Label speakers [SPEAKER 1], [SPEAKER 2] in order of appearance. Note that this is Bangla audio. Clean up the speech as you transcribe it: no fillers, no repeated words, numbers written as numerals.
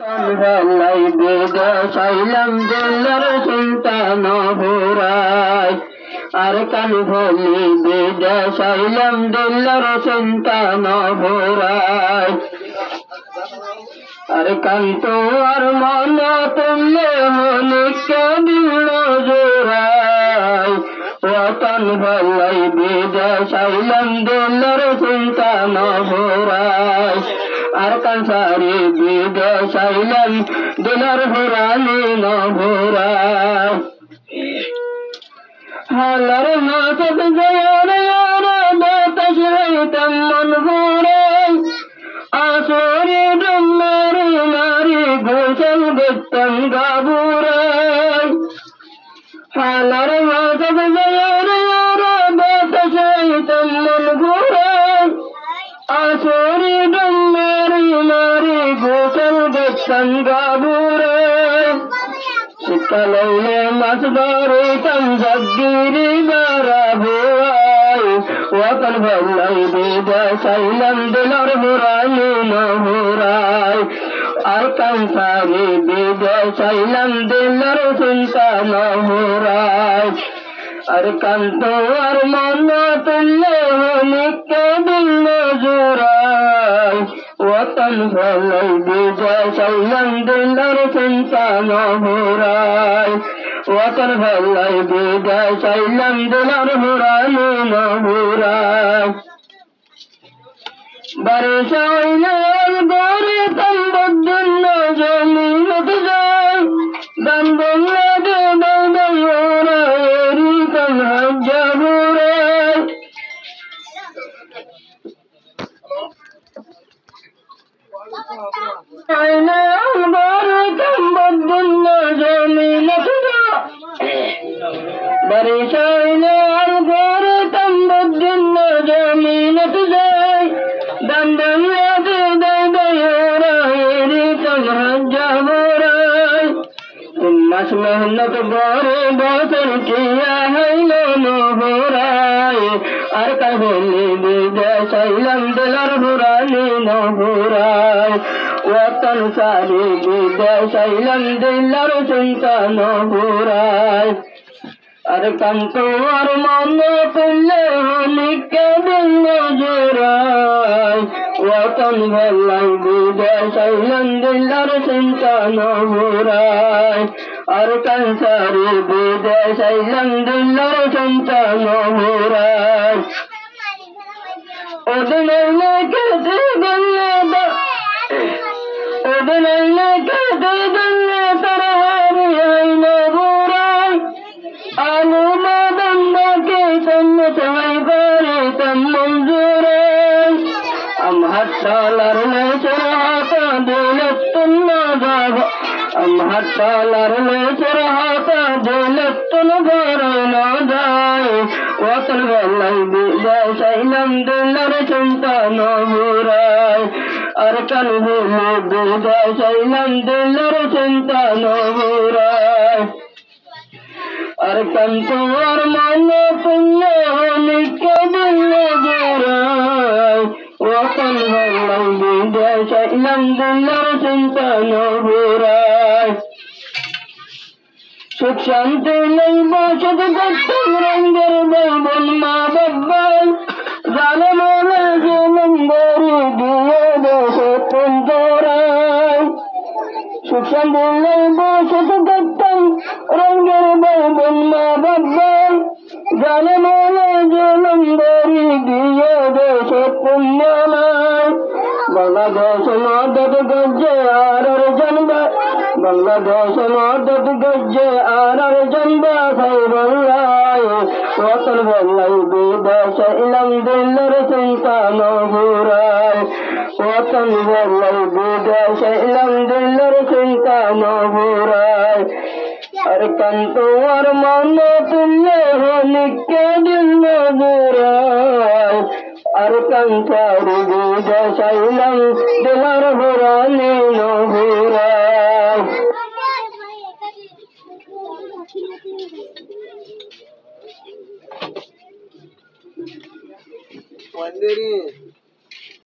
[SPEAKER 1] ভালাই বেদা সাইলাম দিলার সন্তান ভোরাই আর কান ভলি বেদা সাইলাম দিলার সন্তান ভোরাই আর কান্ত আর মন তুলে হলিকে দিল জোড়াই ওতন ভালাই বেদা সাইলাম দিলার সন্তান ভোরাই আর কানসারি বিদে সাইলাম দিলার ভোরানি ন ভোরাই হালার নাচত জয়ার বাতাস হইতাম মন ভোরাই আসরে ডুমারি নারী গোসল বেতন গাবুরাই হালার নাচত জয়ার বাতাস হইতাম মন ভোরাই আসরে ডুমারি নারী গোসল বেতন গাবুরাই শীতলাইলে মাছ ধরিতাম জগিরি বারা ভোয়াই ওতন ভালাই বেদা সাইলাম দিলার ভোরানি ন ভোরাই আর কানসারি বেদা সাইলাম দিলার সন্তান ভোরাই আর কান্ত আর মন তুলে হলিকে দিল জোড়াই ওতন ভালাই বেদা সাইলাম দিলার সন্তান ভোরাই ওতন ভালাই বেদা সাইলাম দিলার ভোরানি ন ভোরাই বর্ষাইলে গরে তম্বদ্দুন্ন জমিনত যায় দান বললে দে দৌড়া এরি কম হজ্জা ভোরাই আইনে গরে তম্বদ্দুন্ন জমিনত যায় বর্ষাইলে গরে তম্বদ্দুন্ন জমিনত যায় দান বললে দে দৌড়া এরি কম হজ্জা ভোরাই মাস মেহনত গরে বছর কিয়া হইল ন ভোরাই আর কাহলি বেদা সাইলাম দিলার ভোরানি ন ভোরাই ওতন সারি বেদা সাইলাম দিলার সন্তান ভোরাই আর কান্ত আর মন তুলে হলিকে দিল জোড়াই ওতন ভালাই বেদা সাইলাম দিলার সন্তান ভোরাই আর কানসারি বেদা সাইলাম দিলার সন্তান ভোরাই ওদিনাইলে কেটে গেলে ওদিনাইলে কেটে গেলে তারা হারি আইন ভোরাই আলু বাদামকে সঙ্গে সবাই করে তেমন জোরাই হাট্টালার নেচর হাতা দিলতুন যাব হাট্টালার নেচর হাতা দিলতুন ঘরে না যায় ওতন ভালাই বেদা সাইলাম দিলার সন্তান ভোরাই আর কান ভুলে বেদা সাইলাম দিলার সন্তান ভোরাই আর কান্ত আর মন তুলে হলিকে দিল জোড়াই ওতন ভালাই বেদা সাইলাম দিলার সন্তান ভোরাই সুখ শান্তি নেই বসত করতাম রঙের বলবন মা বাবাই জানে মনে যে নম্বরি দিয়ে দেশে পঞ্জরাই সুখ শান্তি নেই বসত করতাম রঙের বলবন মা বাবাই জানে মনে যে নম্বরি দিয়ে দেশে পঞ্জরাই বাংলাদেশ মদত গজ্জে আর জন্মা বাংলাদেশ মদত গজ্জে আর জন্মা খাই বাংলায় ওতন ভালাই বেদা সাইলাম দিলার সন্তান ভোরাই ওতন ভালাই বেদা সাইলাম দিলার সন্তান ভোরাই আর কান্ত আর মন তুলে হলিকে দিল জোড়াই আর কান্তারি বেদা সাইলাম দিলার ভোরানি ন ভোরাই
[SPEAKER 2] Wandering.